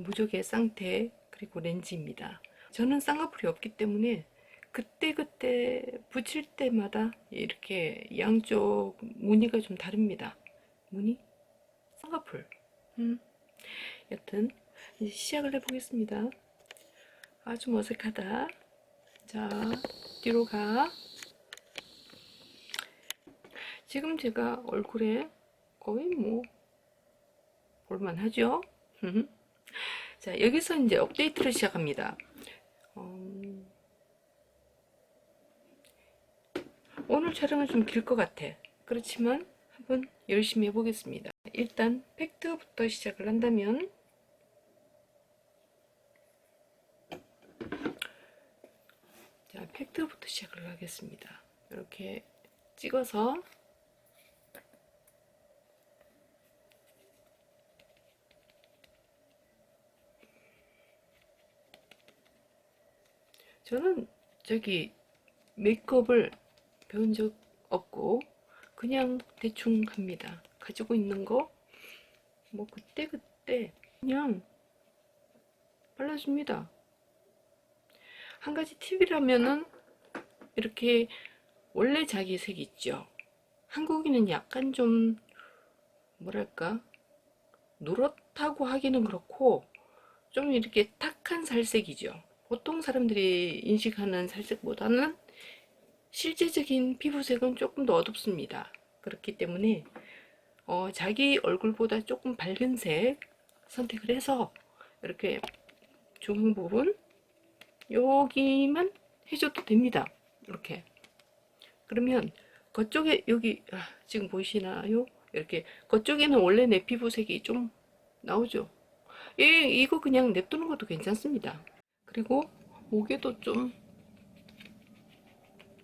무적의 쌍태 그리고 렌즈입니다. 저는 쌍꺼풀이 없기 때문에 그때그때 붙일 때마다 이렇게 양쪽 무늬가 좀 다릅니다. 무늬? 쌍꺼풀. 여튼 이제 시작을 해보겠습니다. 아, 좀 어색하다. 자, 뒤로 가. 지금 제가 얼굴에 거의 뭐 볼만하죠? 자, 여기서 이제 업데이트를 시작합니다. 오늘 촬영은 좀 길 것 같아. 그렇지만 한번 열심히 해보겠습니다. 일단 팩트부터 시작을 한다면, 자, 팩트부터 시작을 하겠습니다. 이렇게 찍어서 저는 저기 메이크업을 배운 적 없고 그냥 대충 합니다. 가지고 있는 거 뭐 그때그때 그냥 발라줍니다. 한 가지 팁이라면은 이렇게 원래 자기 색 있죠. 한국인은 약간 좀 뭐랄까 노랗다고 하기는 그렇고 좀 이렇게 탁한 살색이죠. 보통 사람들이 인식하는 살색보다는 실제적인 피부색은 조금 더 어둡습니다. 그렇기 때문에 자기 얼굴보다 조금 밝은 색 선택을 해서 이렇게 중앙 부분 여기만 해줘도 됩니다. 이렇게 그러면 그쪽에 여기 지금 보이시나요? 이렇게 그쪽에는 원래 내 피부색이 좀 나오죠. 이거 그냥 냅두는 것도 괜찮습니다. 그리고 목에도 좀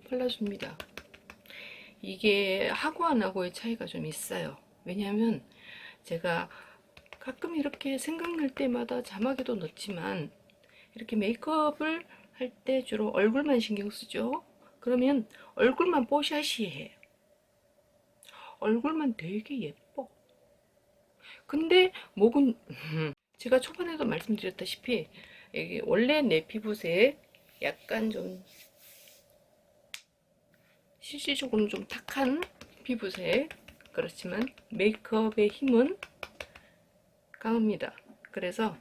발라줍니다. 이게 하고 안 하고의 차이가 좀 있어요. 왜냐하면 제가 가끔 이렇게 생각날 때마다 자막에도 넣지만 이렇게 메이크업을 할 때 주로 얼굴만 신경 쓰죠. 그러면 얼굴만 뽀샤시해. 얼굴만 되게 예뻐. 근데 목은 제가 초반에도 말씀드렸다시피 이게 원래 내 피부색 약간 좀 실질적으로는 좀 탁한 피부색, 그렇지만 메이크업의 힘은 강합니다. 그래서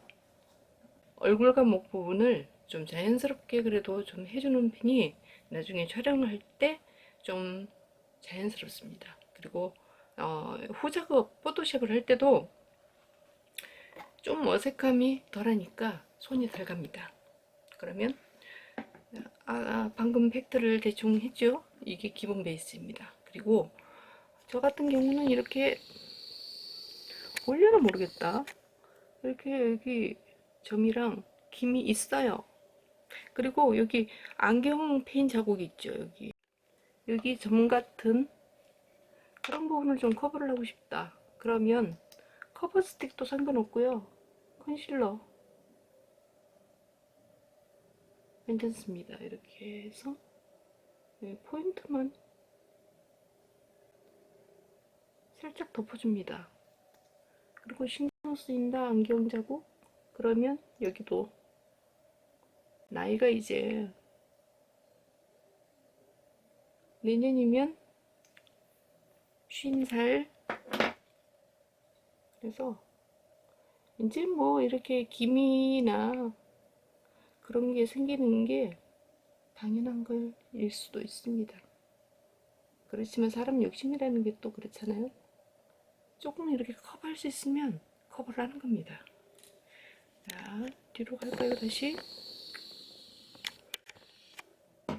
얼굴과 목 부분을 좀 자연스럽게 그래도 좀 해주는 편이 나중에 촬영을 할 때 좀 자연스럽습니다. 그리고 후작업 포토샵을 할 때도 좀 어색함이 덜하니까 손이 덜 갑니다. 그러면 방금 팩트를 대충 했죠? 이게 기본 베이스입니다. 그리고 저 같은 경우는 이렇게 보려나 모르겠다. 이렇게 여기 점이랑 김이 있어요. 그리고 여기 안경 페인 자국이 있죠. 여기 점 같은 그런 부분을 좀 커버를 하고 싶다. 그러면 커버 스틱도 상관없고요. 컨실러 괜찮습니다. 이렇게 해서 포인트만 살짝 덮어줍니다. 그리고 신경 쓰인다 안경 자국 그러면 여기도 나이가 이제 내년이면 50살 그래서 이제 뭐 이렇게 기미나 그런 게 생기는 게 당연한 걸일 수도 있습니다. 그렇지만 사람 욕심이라는 게 또 그렇잖아요. 조금 이렇게 커버할 수 있으면 커버를 하는 겁니다. 자, 뒤로 갈까요 다시?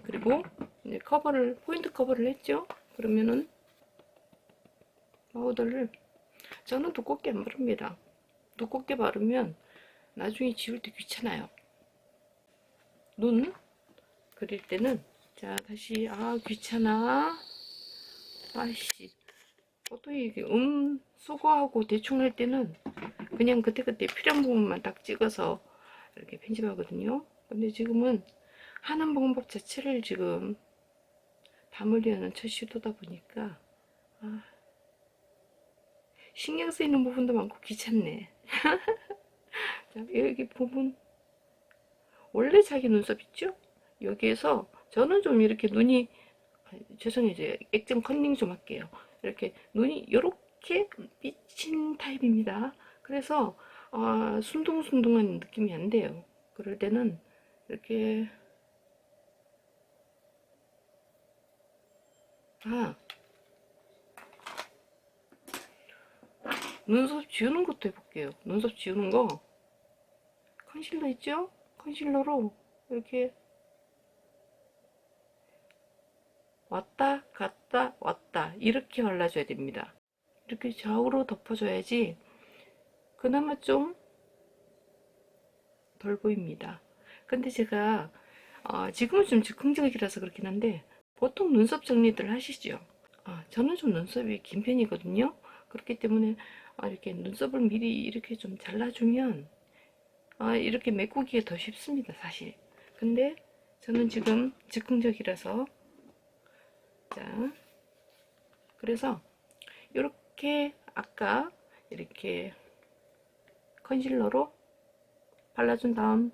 그리고 이제 포인트 커버를 했죠? 그러면은 파우더를 저는 두껍게 안 바릅니다. 두껍게 바르면 나중에 지울 때 귀찮아요. 눈 그릴 때는 자 다시 귀찮아. 아씨 보통 이게 수거하고 대충 할 때는 그냥 그때그때 필요한 부분만 딱 찍어서 이렇게 편집하거든요. 근데 지금은 하는 방법 자체를 지금 담으려는 첫 시도다 보니까 신경 쓰이는 부분도 많고 귀찮네. 자, 여기 부분 원래 자기 눈썹 있죠? 여기에서 저는 좀 이렇게 눈이 죄송해요. 이제 액정 컨닝 좀 할게요. 이렇게 눈이 이렇게 삐친 타입입니다. 그래서 순둥순둥한 느낌이 안 돼요. 그럴 때는 이렇게 눈썹 지우는 것도 해볼게요. 눈썹 지우는 거 컨실러 있죠? 컨실러로 이렇게 왔다 갔다 왔다 이렇게 발라줘야 됩니다. 이렇게 좌우로 덮어줘야지 그나마 좀 덜 보입니다. 근데 제가 지금은 좀 즉흥적이라서 그렇긴 한데 보통 눈썹 정리들 하시죠? 저는 좀 눈썹이 긴 편이거든요. 그렇기 때문에 이렇게 눈썹을 미리 이렇게 좀 잘라주면 이렇게 메꾸기가 더 쉽습니다, 사실. 근데 저는 지금 즉흥적이라서 자, 그래서 이렇게 아까 이렇게 컨실러로 발라준 다음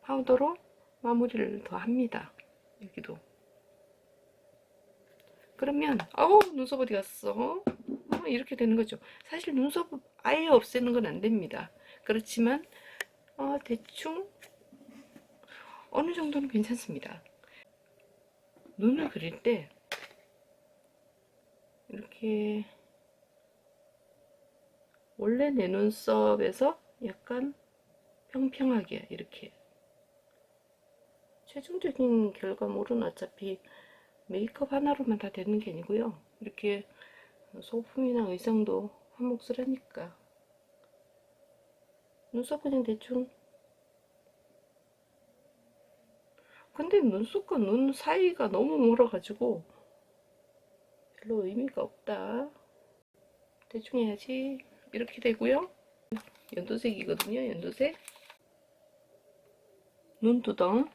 파우더로 마무리를 더 합니다. 여기도. 그러면 눈썹 어디 갔어? 이렇게 되는 거죠. 사실 눈썹 아예 없애는 건 안 됩니다. 그렇지만 대충 어느 정도는 괜찮습니다. 눈을 그릴 때 이렇게 원래 내 눈썹에서 약간 평평하게 이렇게 최종적인 결과물은 어차피 메이크업 하나로만 다 되는 게 아니고요. 이렇게 소품이나 의상도 한몫을 하니까 눈썹 그냥 대충. 근데 눈썹과 눈 사이가 너무 멀어가지고 별로 의미가 없다. 대충 해야지. 이렇게 되고요. 연두색이거든요. 연두색. 눈두덩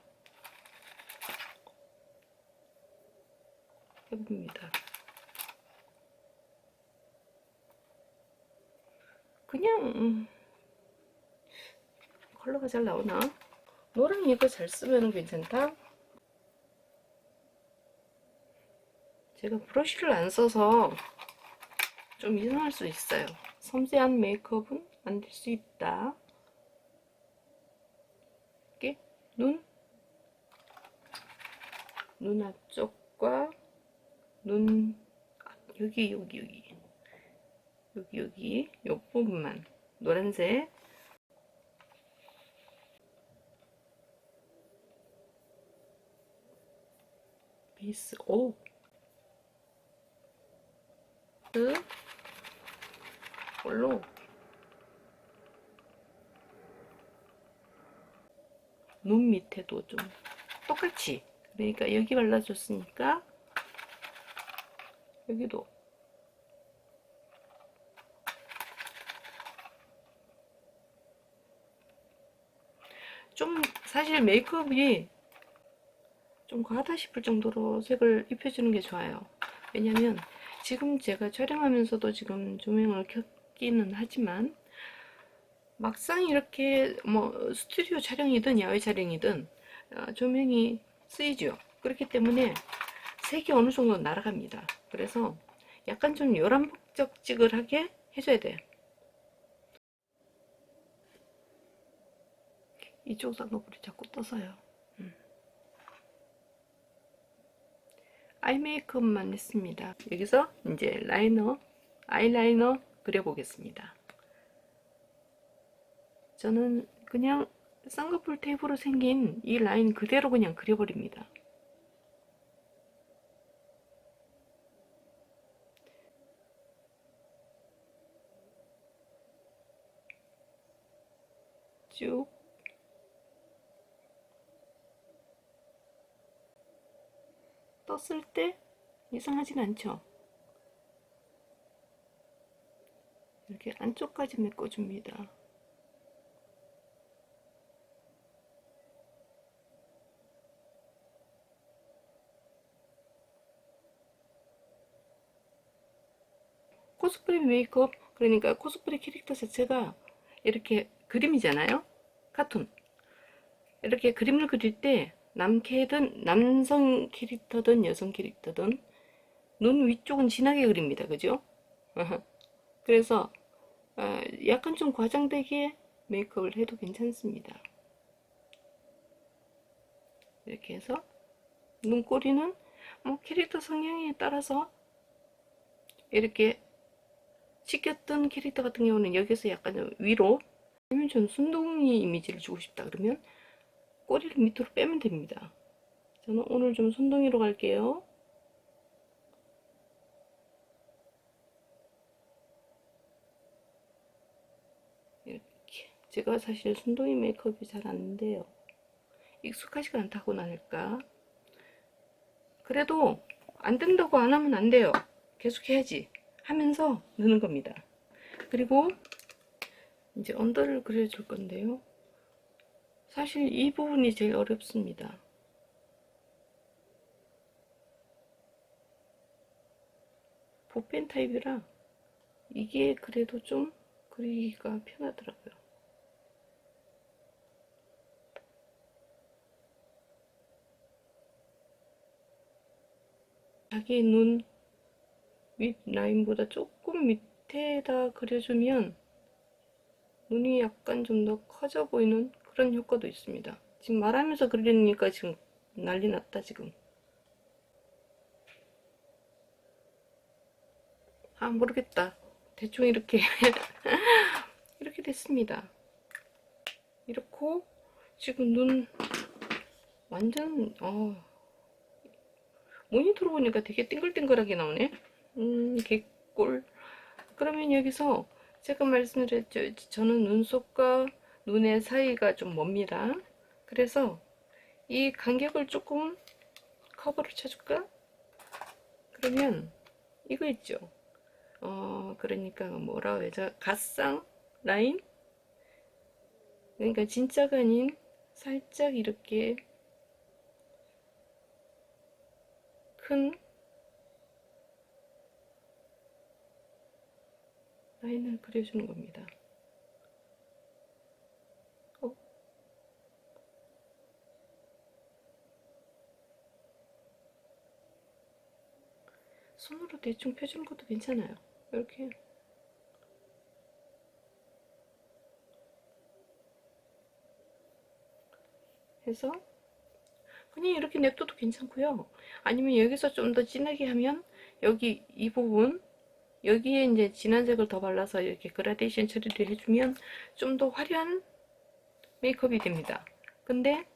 해봅니다. 그냥 컬러가 잘 나오나? 노랑 이거 잘 쓰면 괜찮다. 제가 브러쉬를 안 써서 좀 이상할 수 있어요. 섬세한 메이크업은 안 될 수 있다. 이렇게 눈 앞쪽과 눈 여기 요 부분만 노란색 베이스 걸로 눈 밑에도 좀 똑같이, 그러니까 여기 발라줬으니까 여기도 좀 사실 메이크업이 좀 과하다 싶을 정도로 색을 입혀주는 게 좋아요. 왜냐면 지금 제가 촬영하면서도 지금 조명을 켰기는 하지만 막상 이렇게 뭐 스튜디오 촬영이든 야외 촬영이든 조명이 쓰이죠. 그렇기 때문에 색이 어느 정도 날아갑니다. 그래서 약간 좀 요란북적지근하게 해줘야 돼. 이쪽 쌍꺼풀이 자꾸 떠서요. 아이 메이크업만 했습니다. 여기서 이제 아이라이너 그려보겠습니다. 저는 그냥 쌍꺼풀 테이프로 생긴 이 라인 그대로 그냥 그려버립니다. 쭉 떴을 때 이상하진 않죠. 이렇게 안쪽까지 메꿔줍니다. 코스프레 메이크업, 그러니까 코스프레 캐릭터 자체가 이렇게 그림이잖아요. 카툰. 이렇게 그림을 그릴 때 남성 캐릭터든 여성 캐릭터든 눈 위쪽은 진하게 그립니다. 그죠? 그래서 약간 좀 과장되게 메이크업을 해도 괜찮습니다. 이렇게 해서 눈꼬리는 뭐 캐릭터 성향에 따라서 이렇게 시켰던 캐릭터 같은 경우는 여기서 약간 좀 위로, 아니면 전 순둥이 이미지를 주고 싶다 그러면 꼬리를 밑으로 빼면 됩니다. 저는 오늘 좀 순둥이로 갈게요. 이렇게. 제가 사실 순둥이 메이크업이 잘 안 돼요. 익숙하지가 않다고 나닐까. 그래도 안 된다고 안 하면 안 돼요. 계속 해야지 하면서 느는 겁니다. 그리고 이제 언더를 그려줄 건데요. 사실 이 부분이 제일 어렵습니다. 붓펜 타입이라 이게 그래도 좀 그리기가 편하더라고요. 자기 눈 윗 라인보다 조금 밑에다 그려주면 눈이 약간 좀 더 커져 보이는 그런 효과도 있습니다. 지금 말하면서 그리니까 지금 난리 났다 지금. 아 모르겠다. 대충 이렇게 이렇게 됐습니다. 이렇고 지금 눈 완전 모니터로 보니까 되게 띵글띵글하게 나오네. 개꿀. 그러면 여기서 제가 말씀드렸죠. 저는 눈썹과 눈의 사이가 좀 멉니다. 그래서 이 간격을 조금 커버를 쳐줄까? 그러면 이거 있죠. 그러니까 뭐라 해야죠? 갓상 라인? 그러니까 진짜가 아닌 살짝 이렇게 큰 라인을 그려주는 겁니다. 손으로 대충 펴주는 것도 괜찮아요. 이렇게 해서 그냥 이렇게 냅둬도 괜찮고요. 아니면 여기서 좀 더 진하게 하면 여기 이 부분 여기에 이제 진한 색을 더 발라서 이렇게 그라데이션 처리를 해주면 좀 더 화려한 메이크업이 됩니다. 근데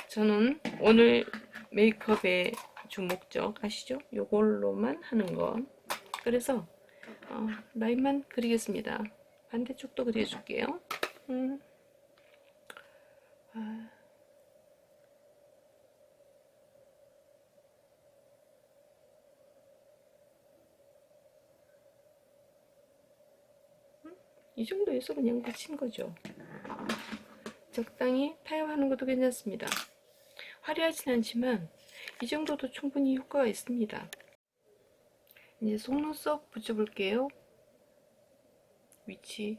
저는 오늘 메이크업의 주 목적 아시죠? 이걸로만 하는 거. 그래서 라인만 그리겠습니다. 반대쪽도 그려줄게요. 이 정도에서 그냥 붙인 거죠. 적당히 타협하는 것도 괜찮습니다. 화려하진 않지만 이 정도도 충분히 효과가 있습니다. 이제 속눈썹 붙여볼게요. 위치.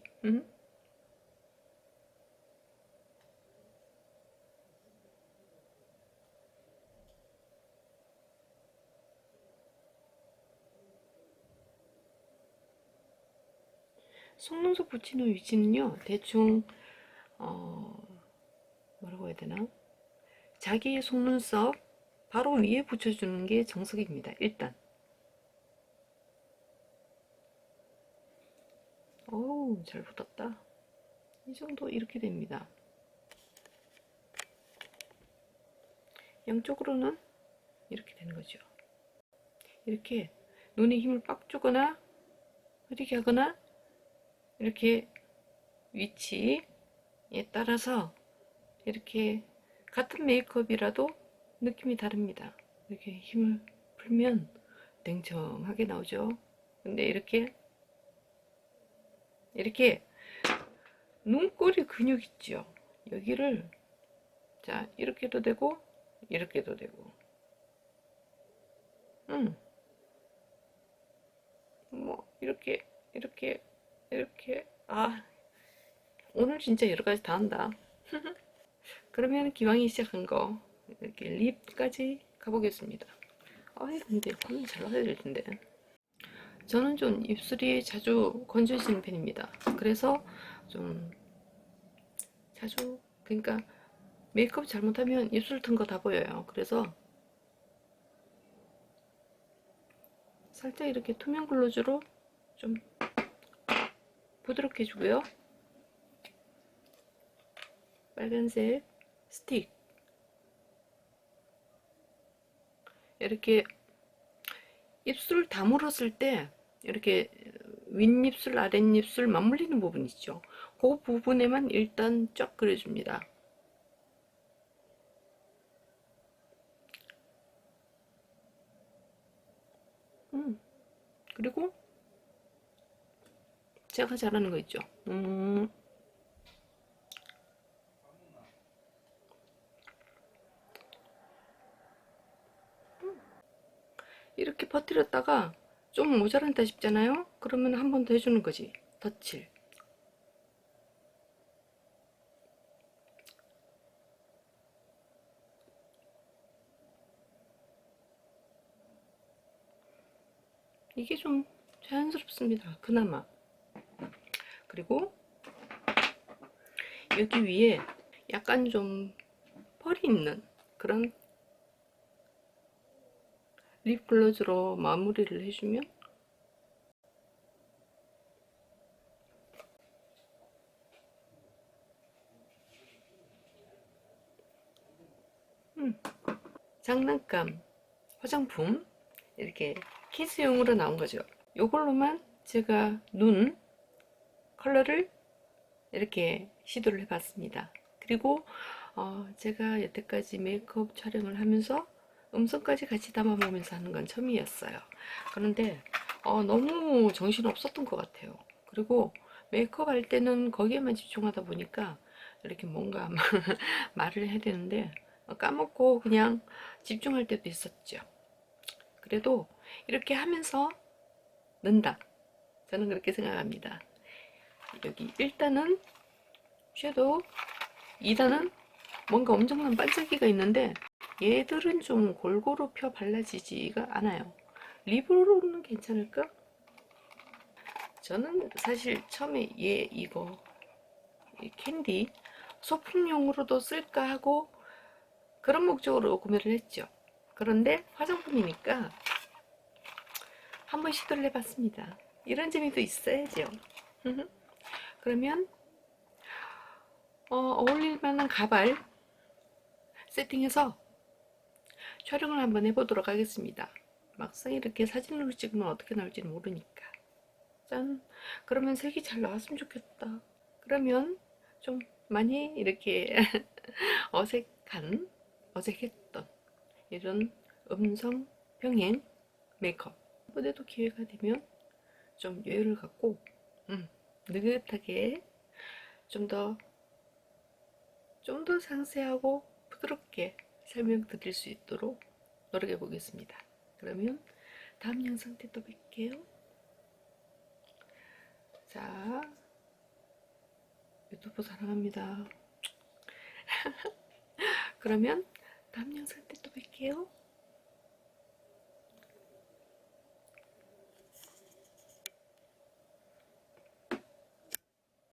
속눈썹 붙이는 위치는요. 대충 뭐라고 해야 되나? 자기의 속눈썹 바로 위에 붙여주는 게 정석입니다. 일단. 어우, 잘 붙었다. 이 정도 이렇게 됩니다. 양쪽으로는 이렇게 되는 거죠. 이렇게 눈에 힘을 빡 주거나 흐리게 하거나 이렇게 위치에 따라서 이렇게 같은 메이크업이라도 느낌이 다릅니다. 이렇게 힘을 풀면 냉정하게 나오죠. 근데 이렇게 눈꼬리 근육 있죠. 여기를 자 이렇게도 되고 이렇게도 되고 뭐 이렇게 오늘 진짜 여러 가지 다 한다. 그러면 기왕이 시작한 거 이렇게 립까지 가보겠습니다. 아이 근데 화면 잘 나와야 될 텐데. 저는 좀 입술이 자주 건조해지는 편입니다. 그래서 좀 자주, 그러니까 메이크업 잘못하면 입술 튼 거 다 보여요. 그래서 살짝 이렇게 투명 글로즈로 좀 부드럽게 해주고요. 빨간색 스틱 이렇게 입술 다물었을 때 이렇게 윗입술 아랫입술 맞물리는 부분 있죠. 그 부분에만 일단 쫙 그려줍니다. 그리고 제가 잘하는 거 있죠. 이렇게 퍼뜨렸다가 좀 모자란다 싶잖아요. 그러면 한 번 더 해주는 거지. 덧칠. 이게 좀 자연스럽습니다. 그나마. 그리고 여기 위에 약간 좀 펄이 있는 그런 립 글로즈로 마무리를 해주면 장난감 화장품 이렇게 키즈용으로 나온 거죠. 이걸로만 제가 눈 컬러를 이렇게 시도를 해봤습니다. 그리고 제가 여태까지 메이크업 촬영을 하면서 음성까지 같이 담아보면서 하는 건 처음이었어요. 그런데 너무 정신 없었던 것 같아요. 그리고 메이크업 할 때는 거기에만 집중하다 보니까 이렇게 뭔가 말을 해야 되는데 까먹고 그냥 집중할 때도 있었죠. 그래도 이렇게 하면서 는다. 저는 그렇게 생각합니다. 여기 1단은 섀도우, 2단은 뭔가 엄청난 반짝이가 있는데 얘들은 좀 골고루 펴 발라지지가 않아요. 립으로는 괜찮을까? 저는 사실 처음에 이거 캔디 소품용으로도 쓸까 하고 그런 목적으로 구매를 했죠. 그런데 화장품이니까 한번 시도를 해봤습니다. 이런 재미도 있어야죠. 그러면 어울릴 만한 가발 세팅해서 촬영을 한번 해보도록 하겠습니다. 막상 이렇게 사진으로 찍으면 어떻게 나올지는 모르니까. 짠! 그러면 색이 잘 나왔으면 좋겠다. 그러면 좀 많이 이렇게 어색했던 이런 음성 병행 메이크업 이번에도 기회가 되면 좀 여유를 갖고 느긋하게 좀 더 상세하고 부드럽게 설명드릴 수 있도록 노력해 보겠습니다. 그러면 다음 영상 때 또 뵐게요. 자, 유튜브 사랑합니다. 그러면 다음 영상 때 또 뵐게요.